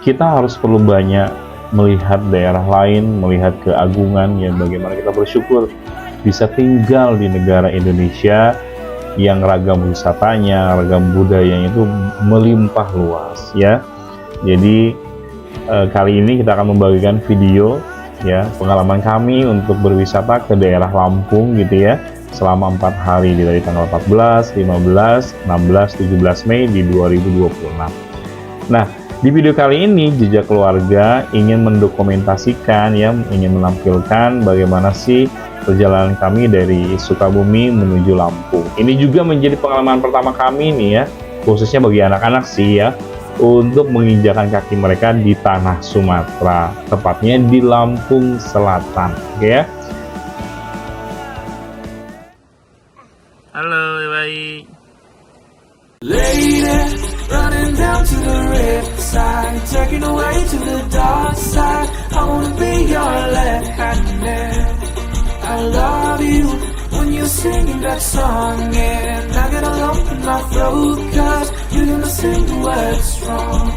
kita harus perlu banyak melihat daerah lain, melihat keagungan, ya bagaimana kita bersyukur bisa tinggal di negara Indonesia yang ragam wisatanya, ragam budayanya itu melimpah luas ya. Jadi kali ini kita akan membagikan video ya pengalaman kami untuk berwisata ke daerah Lampung gitu ya selama 4 hari dari tanggal 14, 15, 16, 17 Mei di 2026. Nah, di video kali ini Jejak Keluarga ingin mendokumentasikan ya, ingin menampilkan bagaimana sih perjalanan kami dari Sukabumi menuju Lampung. Ini juga menjadi pengalaman pertama kami nih ya, khususnya bagi anak-anak sih ya, untuk menginjakan kaki mereka di tanah Sumatera, tepatnya di Lampung Selatan. Oke ya. Halo, baik. Lady, running down to the red side, taking away to the dark side. I wanna be your left hand man. I love you when you're singing that song, and I get a lump in my throat, cause you're gonna sing the words wrong.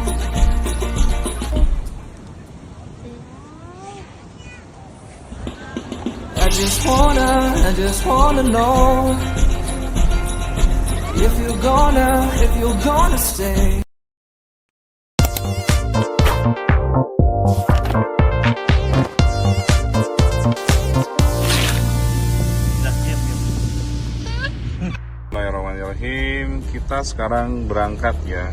I just wanna know if you're gonna stay. Bismillahirrahmanirrahim. Kita sekarang berangkat ya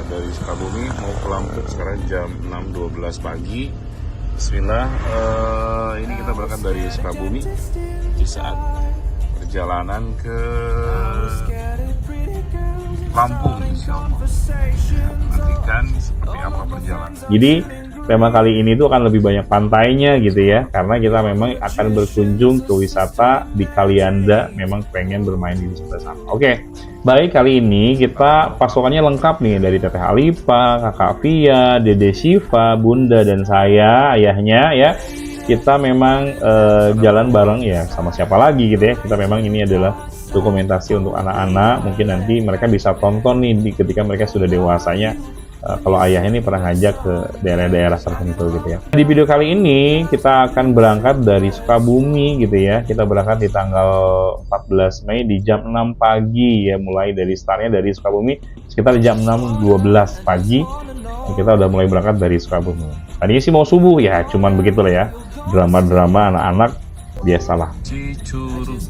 dari Sukabumi mau ke Lampung sekarang jam 6.12 pagi. Bismillah. Ini kita berangkat dari Sukabumi di saat perjalanan ke Lampung, insyaallah. Nantikan seperti apa perjalanan. Jadi tema kali ini tuh akan lebih banyak pantainya gitu ya, karena kita memang akan berkunjung ke wisata di Kalianda, memang pengen bermain di wisata sana. Oke, baik, kali ini kita pasokannya lengkap nih dari Teteh Alipa, Kakak Via, Dede Syifa, Bunda dan saya, ayahnya ya. Kita memang jalan bareng ya, sama siapa lagi gitu ya. Kita memang ini adalah dokumentasi untuk anak-anak, mungkin nanti mereka bisa tonton nih ketika mereka sudah dewasanya. Kalau ayahnya ini pernah ngajak ke daerah-daerah tertentu gitu ya. Di video kali ini kita akan berangkat dari Sukabumi gitu ya. Kita berangkat di tanggal 14 Mei di jam 6 pagi ya, mulai dari startnya dari Sukabumi sekitar jam 6.12 pagi. Kita udah mulai berangkat dari Sukabumi. Tadinya sih mau subuh ya, cuman begitulah ya. Drama-drama anak-anak biasalah. Cicurug.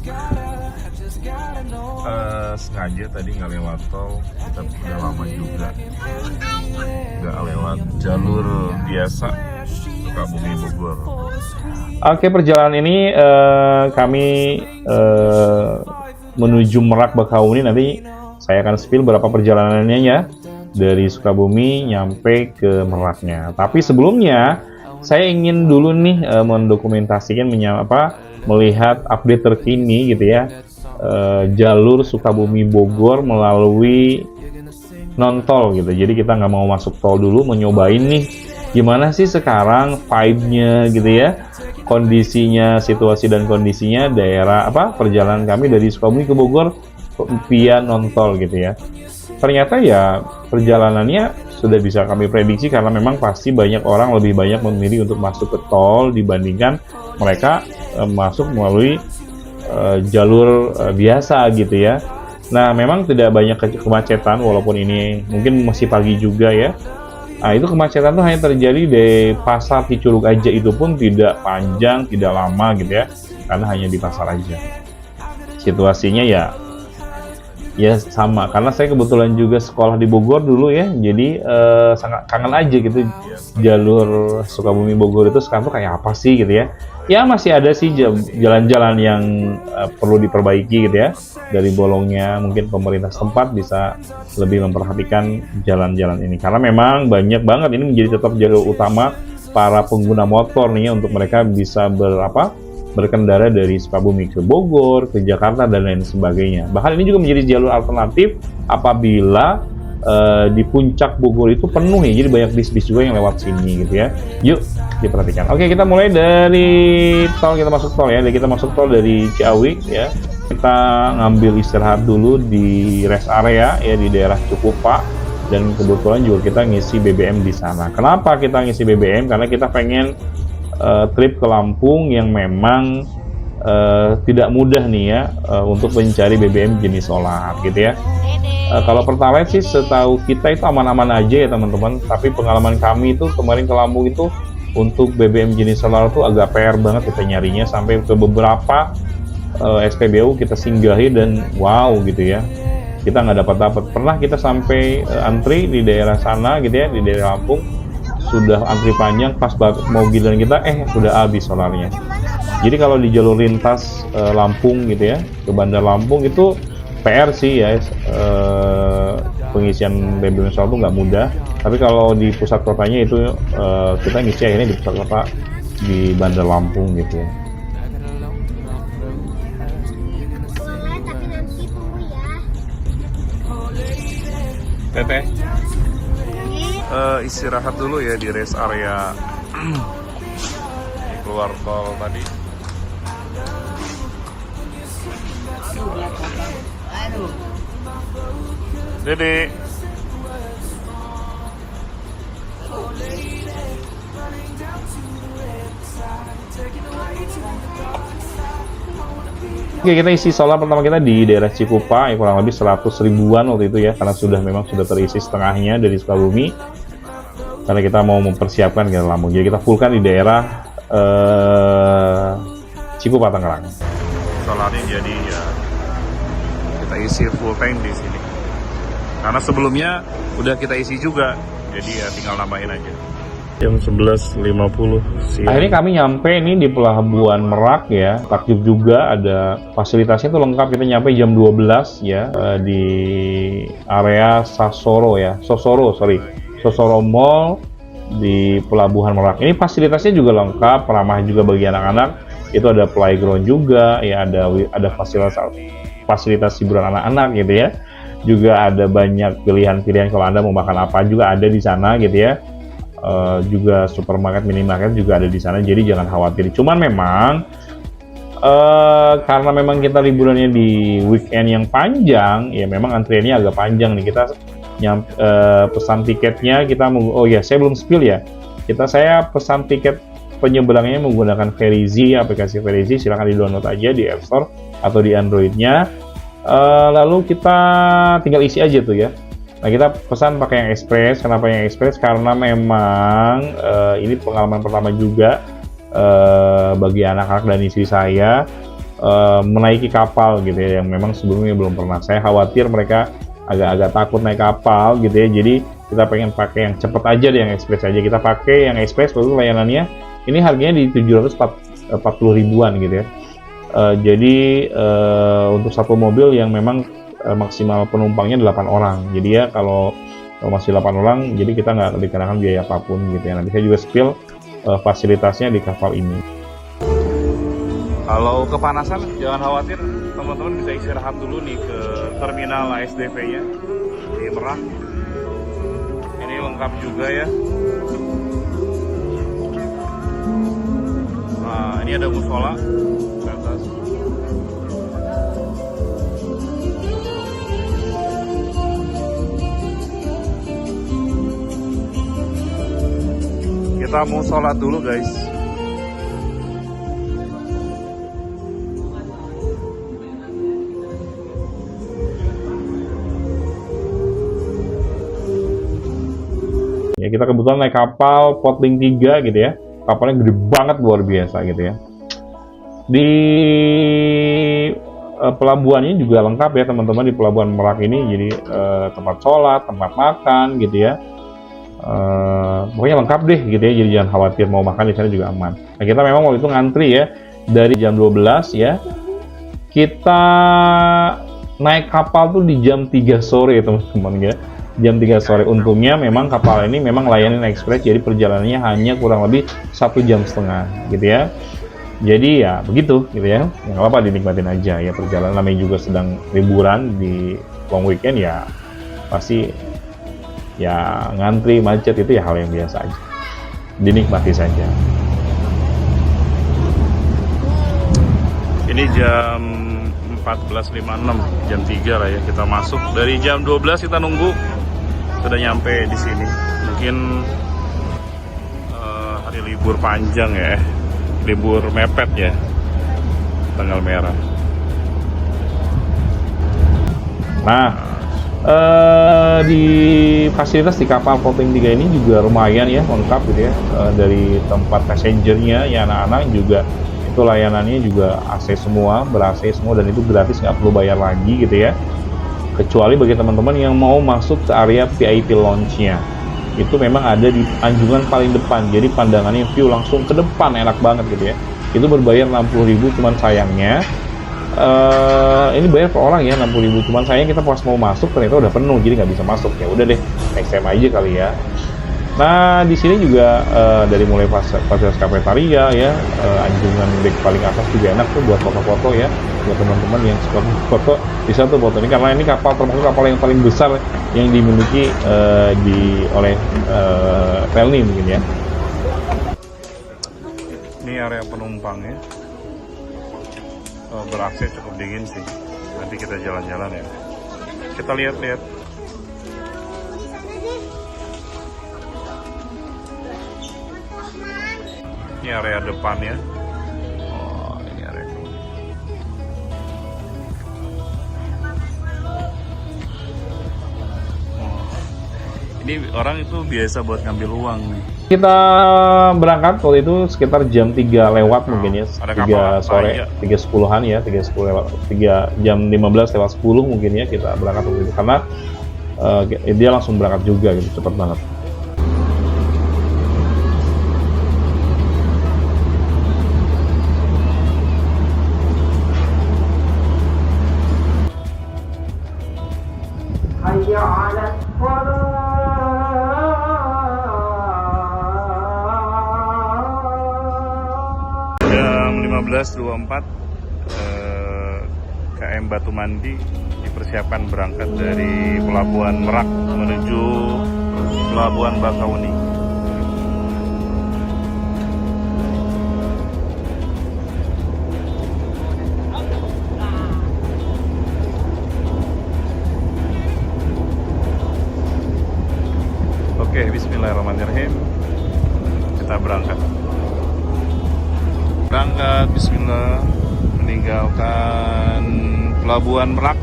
Sengaja tadi nggak lewat tol, kita udah lama juga nggak lewat jalur biasa Sukabumi Bogor. Oke, perjalanan ini kami menuju Merak Bakahuni. Nanti saya akan spill berapa perjalanannya ya dari Sukabumi nyampe ke Meraknya. Tapi sebelumnya saya ingin dulu nih mendokumentasikan melihat update terkini gitu ya. Jalur Sukabumi Bogor melalui non tol gitu. Jadi kita nggak mau masuk tol dulu, mau nyobain nih gimana sih sekarang vibe-nya gitu ya, kondisinya, situasi dan kondisinya daerah perjalanan kami dari Sukabumi ke Bogor via non tol gitu ya. Ternyata ya perjalanannya sudah bisa kami prediksi, karena memang pasti banyak orang lebih banyak memilih untuk masuk ke tol dibandingkan mereka masuk melalui jalur biasa gitu ya. Nah, memang tidak banyak kemacetan walaupun ini mungkin masih pagi juga ya. Nah, itu kemacetan tuh hanya terjadi di pasar Cicurug aja, itu pun tidak panjang, tidak lama gitu ya, karena hanya di pasar aja. Situasinya ya sama, karena saya kebetulan juga sekolah di Bogor dulu ya, jadi sangat kangen aja gitu jalur Sukabumi Bogor itu sekarang tuh kayak apa sih gitu ya. Ya masih ada sih jalan-jalan yang perlu diperbaiki gitu ya. Dari bolongnya mungkin pemerintah setempat bisa lebih memperhatikan jalan-jalan ini, karena memang banyak banget ini menjadi tetap jalur utama para pengguna motor nih ya, untuk mereka bisa berkendara dari Sukabumi ke Bogor, ke Jakarta dan lain sebagainya. Bahkan ini juga menjadi jalur alternatif apabila di puncak Bogor itu penuh ya, jadi banyak bis-bis juga yang lewat sini gitu ya. Yuk diperhatikan. Oke, kita mulai dari tol, kita masuk tol ya. Kita masuk tol dari Ciawi ya. Kita ngambil istirahat dulu di rest area ya di daerah Cikupa dan kebetulan juga kita ngisi BBM di sana. Kenapa kita ngisi BBM? Karena kita pengen trip ke Lampung yang memang tidak mudah nih ya untuk mencari BBM jenis solar gitu ya. Kalau Pertalite sih setahu kita itu aman-aman aja ya teman-teman, tapi pengalaman kami itu kemarin ke Lampung itu untuk BBM jenis solar tuh agak PR banget kita nyarinya, sampai ke beberapa SPBU kita singgahi dan wow gitu ya, kita nggak dapat. Pernah kita sampai antri di daerah sana gitu ya, di daerah Lampung, sudah antri panjang, pas mau giliran kita sudah habis solarnya. Jadi kalau di jalur lintas Lampung gitu ya, ke Bandar Lampung itu PR sih ya, pengisian BBM solar itu nggak mudah. Tapi kalau di pusat kotanya itu kita ngisi akhirnya di pusat kota di Bandar Lampung gitu ya. Teteh istirahat dulu ya di rest area keluar tol tadi. Dede. Oke, kita isi solar pertama kita di daerah Cikupa, yang kurang lebih 100 ribuan waktu itu ya, karena memang sudah terisi setengahnya dari Sukabumi, karena kita mau mempersiapkan ke Lampung. Jadi kita fullkan di daerah Cikupa, Tangerang. Solarnya jadi ya kita isi full tank di sini, karena sebelumnya udah kita isi juga, jadi ya tinggal nambahin aja. Jam 11.50 siang. Akhirnya kami nyampe ini di Pelabuhan Merak ya. Takjub juga, ada fasilitasnya itu lengkap. Kita nyampe jam 12 ya di area Sosoro Mall di Pelabuhan Merak. Ini fasilitasnya juga lengkap, ramah juga bagi anak-anak. Itu ada playground juga ya, ada fasilitas hiburan anak-anak gitu ya. Juga ada banyak pilihan-pilihan kalau Anda mau makan apa juga ada di sana gitu ya. Juga supermarket, minimarket juga ada di sana, jadi jangan khawatir. Cuman memang karena memang kita liburannya di weekend yang panjang, ya memang antriannya agak panjang nih. Kita pesan tiketnya kita saya belum spill ya. Saya pesan tiket penyeberangannya menggunakan Verizi, aplikasi Verizi, silahkan di-download aja di App Store atau di Android-nya. Lalu kita tinggal isi aja tuh ya. Nah, kita pesan pakai yang Express. Kenapa yang Express? Karena memang ini pengalaman pertama juga bagi anak-anak dan istri saya menaiki kapal gitu ya, yang memang sebelumnya belum pernah. Saya khawatir mereka agak-agak takut naik kapal gitu ya. Jadi kita pengen pakai yang cepet aja deh, yang Express aja. Kita pakai yang Express, lalu layanannya ini harganya di 740 ribuan gitu ya. Jadi untuk satu mobil yang memang maksimal penumpangnya 8 orang. Jadi ya kalau masih 8 orang, jadi kita nggak dikenakan biaya apapun gitu ya. Nanti saya juga spill fasilitasnya di kapal ini. Kalau kepanasan jangan khawatir, teman-teman bisa istirahat dulu nih ke terminal ASDP-nya di Merak. Ini lengkap juga ya. Nah, ini ada musola di atas. Kita mau sholat dulu guys. Ya, kita kebetulan naik kapal Potling 3 gitu ya. Kapalnya gede banget, luar biasa gitu ya. Di pelabuhannya juga lengkap ya teman-teman, di Pelabuhan Merak ini. Jadi tempat sholat, tempat makan gitu ya. Pokoknya lengkap deh gitu ya, jadi jangan khawatir, mau makan di sana juga aman. Nah, kita memang waktu itu ngantri ya dari jam 12 ya. Kita naik kapal tuh di jam 3 sore teman-teman ya. Jam 3 sore. Untungnya memang kapal ini memang layanan ekspres, jadi perjalanannya hanya kurang lebih 1,5 jam gitu ya. Jadi ya begitu gitu ya. Yang apa-apa dinikmatin aja ya perjalanan, namanya juga sedang liburan di long weekend ya, pasti ya ngantri macet itu ya hal yang biasa aja, dinikmati saja. Ini jam 14.56, jam 3 lah ya kita masuk. Dari jam 12 kita nunggu sudah nyampe di sini. Mungkin hari libur panjang ya, libur mepet ya, tanggal merah. Nah, di fasilitas di kapal floating 3 ini juga lumayan ya, lengkap gitu ya. Dari tempat passengernya ya, anak-anak juga itu layanannya juga AC semua, ber-AC semua, dan itu gratis, nggak perlu bayar lagi gitu ya. Kecuali bagi teman-teman yang mau masuk ke area VIP lounge-nya, itu memang ada di anjungan paling depan, jadi pandangannya view langsung ke depan, enak banget gitu ya. Itu berbayar 60.000, cuman sayangnya ini bayar per orang ya, 60.000, cuman sayangnya kita pas mau masuk ternyata udah penuh, jadi nggak bisa masuk. Ya udah deh, next time aja kali ya. Nah, di sini juga dari mulai fasilitas kafetaria ya, anjungan deck paling atas juga enak tuh buat foto-foto ya, buat teman-teman yang suka foto, bisa tuh foto ini, karena ini kapal termasuk kapal yang paling besar yang dimiliki oleh Pelni mungkin ya. Ini area penumpang ya, ber-AC cukup dingin sih. Nanti kita jalan-jalan ya, kita lihat-lihat. Ini area depannya. Oh, ini area depan. Ini orang itu biasa buat ngambil uang nih. Kita berangkat waktu itu sekitar jam 3 lewat mungkin ya, 3 sore, 3.10-an ya, 3.10 lewat, 3 jam 15 lewat 10 mungkin ya kita berangkat waktu itu, karena dia langsung berangkat juga gitu, cepet banget. Jam 15.24 KM Batu Mandi dipersiapkan berangkat dari Pelabuhan Merak menuju Pelabuhan Bakahuni. Oke, bismillahirrahmanirrahim. Kita berangkat. Bismillah, meninggalkan Pelabuhan Merak.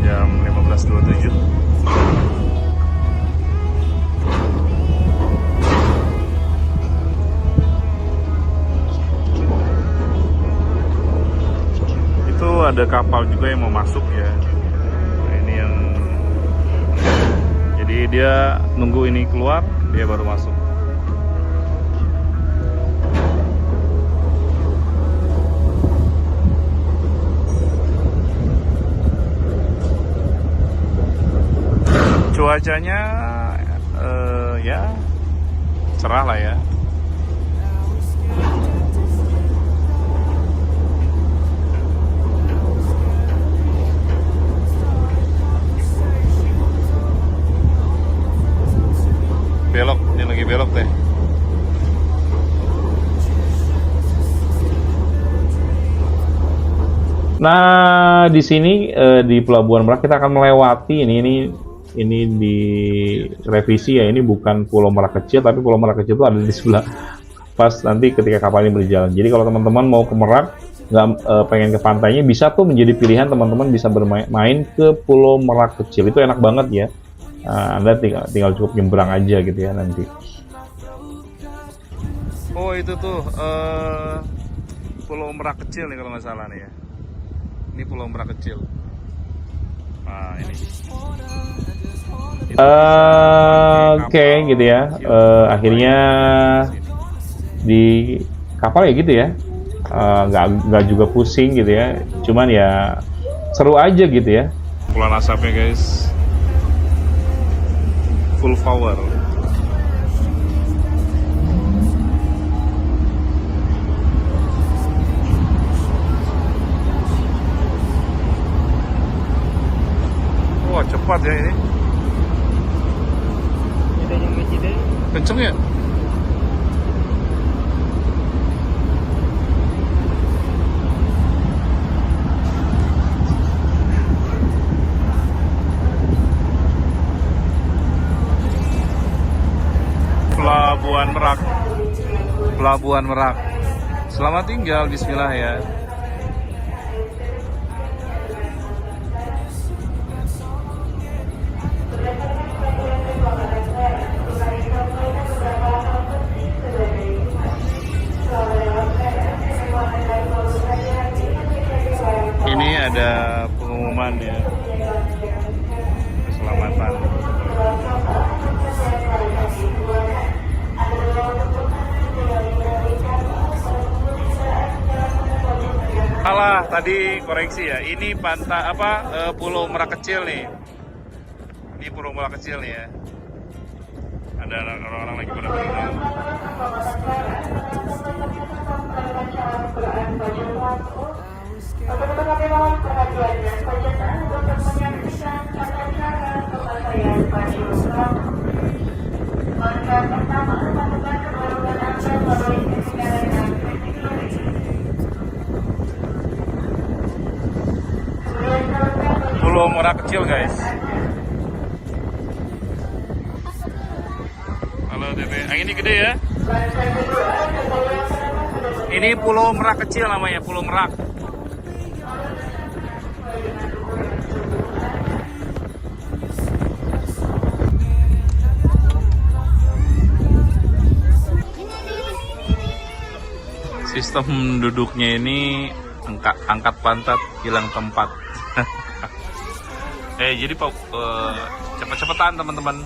Jam 15.27. Itu ada kapal juga yang mau masuk ya. Jadi dia nunggu ini keluar, dia baru masuk. Cuacanya ya cerah lah ya. Belok, ini lagi belok deh. Nah, di sini di Pelabuhan Merak kita akan melewati ini di revisi ya. Ini bukan Pulau Merak Kecil, tapi Pulau Merak Kecil itu ada di sebelah pas nanti ketika kapal ini berjalan. Jadi kalau teman-teman mau ke Merak, nggak pengen ke pantainya, bisa tuh menjadi pilihan, teman-teman bisa bermain ke Pulau Merak Kecil. Itu enak banget ya. Anda tinggal cukup nyebrang aja gitu ya nanti. Oh, itu tuh Pulau Merak Kecil nih kalau nggak salah nih ya. Ini Pulau Merak Kecil. Nah, ini. Oke, gitu ya. Akhirnya di kapal ya gitu ya. Nggak juga pusing gitu ya. Cuman ya seru aja gitu ya. Kepulan asapnya guys. Full power. Wah, cepat ya ini. Kenceng ya? Pelabuhan Merak. Pelabuhan Merak. Selamat tinggal, bismillah ya. Ini ada pengumuman ya, keselamatan. Alah, tadi koreksi ya. Ini pantai Pulau Merak kecil nih. Ini Pulau Merak kecil nih ya. Ada orang-orang lagi pada berenang. Kami mohon perhatiannya selanjutnya untuk menyaksikan tata cara pemakaian baju lengkap. Langkah pertama, lakukan pengurutan Anda melalui kendaraan teknologi. Pulau Merak kecil guys. Halo Tete, ini gede ya. Ini Pulau Merak kecil namanya, Pulau Merak. Sistem duduknya ini angkat pantat, hilang tempat. Jadi cepet-cepetan teman-teman.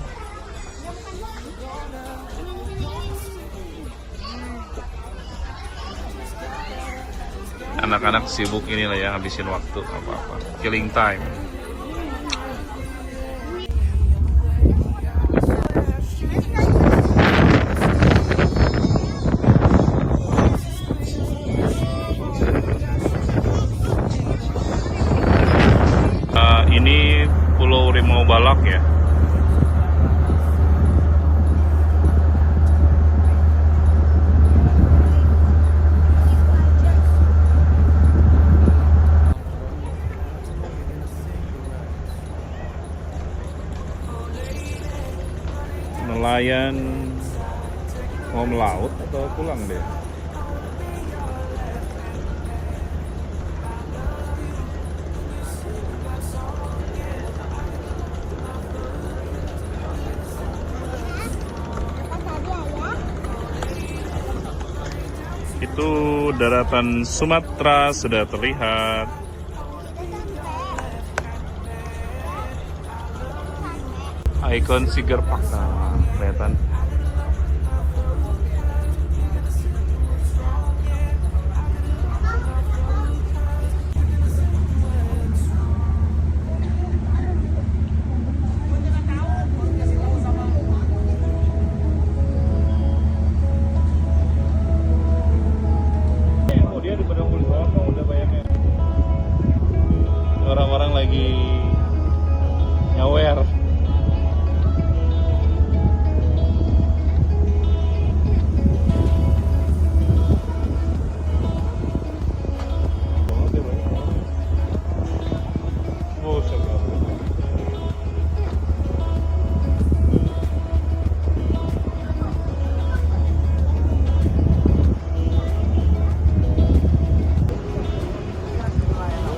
Anak-anak sibuk inilah ya, habisin waktu apa-apa, killing time. Ini Pulau Rimau Balak ya. Nelayan mau melaut atau pulang deh? Itu daratan Sumatera sudah terlihat. Ikon Siger Park, nah, kelihatan. Orang-orang lagi nyawer.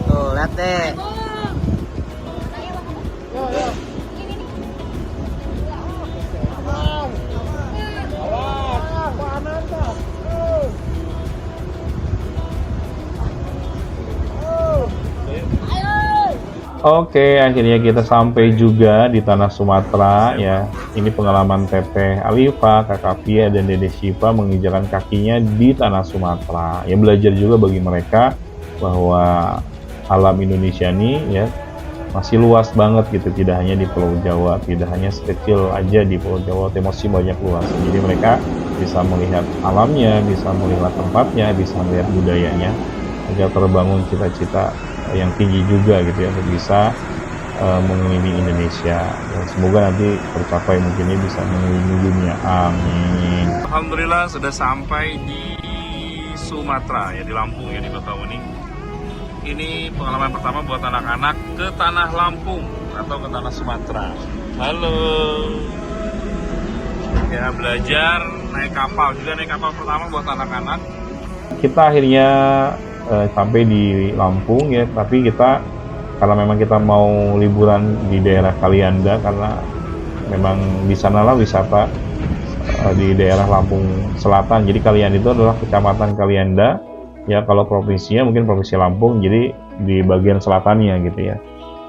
Tuh, lihat deh. Oke, akhirnya kita sampai juga di tanah Sumatera ya. Ini pengalaman Teteh Alifa, Kakak Pia, dan Dede Syifa menginjakan kakinya di tanah Sumatera. Ya, belajar juga bagi mereka bahwa alam Indonesia ini ya masih luas banget gitu, tidak hanya di Pulau Jawa, tidak hanya sekecil aja di Pulau Jawa, tapi masih banyak luas. Jadi mereka bisa melihat alamnya, bisa melihat tempatnya, bisa melihat budayanya, agar terbangun cita-cita yang tinggi juga gitu ya, untuk bisa mengelilingi Indonesia. Ya, semoga nanti tercapai, mungkinnya bisa mengelilingi dunia. Amin. Alhamdulillah sudah sampai di Sumatera ya, di Lampung ya, di Bakauheni. Ini pengalaman pertama buat anak-anak ke tanah Lampung atau ke tanah Sumatera. Halo. Ya, belajar naik kapal juga, naik kapal pertama buat anak-anak. Kita akhirnya sampai di Lampung ya, tapi kita karena memang kita mau liburan di daerah Kalianda, karena memang di sanalah wisata di daerah Lampung Selatan. Jadi Kalianda itu adalah kecamatan Kalianda ya, kalau provinsinya mungkin provinsi Lampung, jadi di bagian selatannya gitu ya.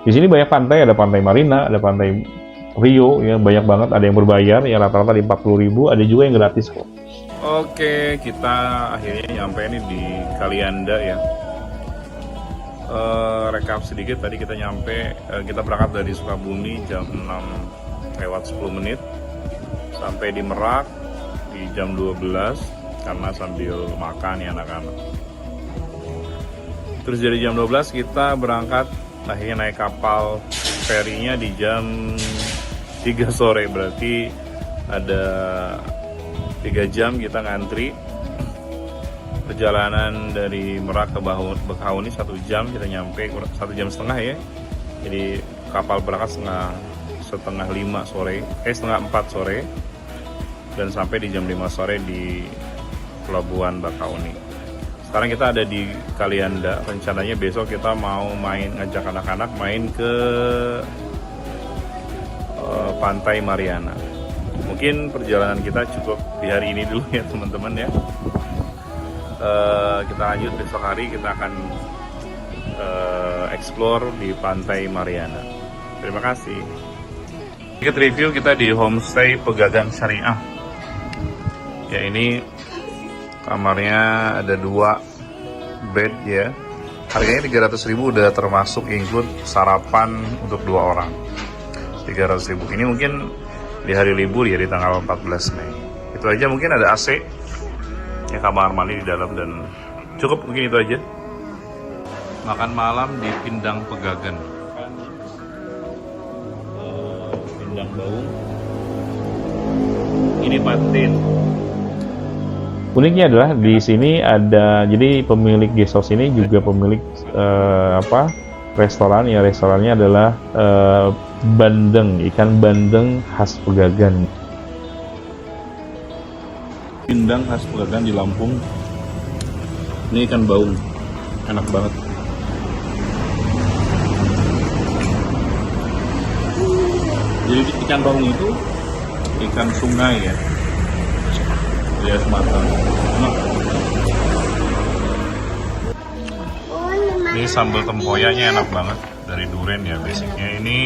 Di sini banyak pantai, ada pantai Marina, ada pantai Rio ya, banyak banget. Ada yang berbayar ya, rata-rata di 40.000, ada juga yang gratis kok. Oke, kita akhirnya nyampe nih di Kalianda ya. Rekap sedikit, tadi kita nyampe, kita berangkat dari Sukabumi jam 6:10 sampai di Merak di jam 12 karena sambil makan ya anak-anak. Terus dari jam 12 kita berangkat, akhirnya naik kapal ferinya di jam 3 sore, berarti ada 3 jam kita ngantri. Perjalanan dari Merak ke Bakahuni 1 jam, kita nyampe 1 jam setengah ya. Jadi kapal berangkat setengah 5 sore, setengah 4 sore, dan sampai di jam 5 sore di Pelabuhan Bakahuni. Sekarang kita ada di Kalianda. Rencananya besok kita mau ngajak anak-anak main ke Pantai Mariana. Mungkin perjalanan kita cukup di hari ini dulu ya teman-teman ya. Kita lanjut besok hari, kita akan explore di Pantai Mariana. Terima kasih. Sedikit review kita di homestay Pegagan Syariah. Ya, ini kamarnya ada 2 bed ya. Harganya 300.000 udah termasuk include sarapan untuk 2 orang. 300.000. Ini mungkin di hari libur ya, di tanggal 14 Mei. Itu aja, mungkin ada AC. Ya, kamar mandi di dalam, dan cukup, mungkin itu aja. Makan malam di Pindang Pegagan. Pindang Baung. Ini patin. Uniknya adalah di sini ada, jadi pemilik guest house ini juga pemilik restoran ya. Restorannya adalah bandeng, ikan bandeng khas Pegagan. Pindang khas Pegagan di Lampung. Ini ikan baung, enak banget. Jadi ikan baung itu ikan sungai ya, dari Sumatera. Enak. Ini sambal tempoyaknya enak banget, dari duren ya basicnya. Ini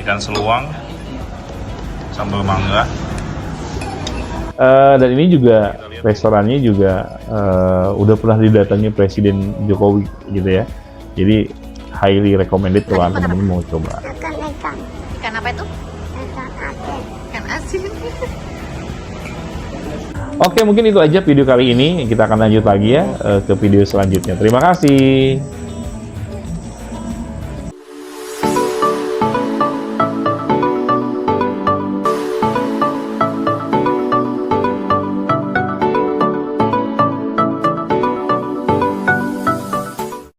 ikan seluang, sambal mangga. Dan ini juga restorannya juga udah pernah didatangi Presiden Jokowi gitu ya. Jadi highly recommended kalau teman-teman mau coba. Ikan apa itu? Ikan asin. Oke, mungkin itu aja video kali ini. Kita akan lanjut lagi ya ke video selanjutnya. Terima kasih.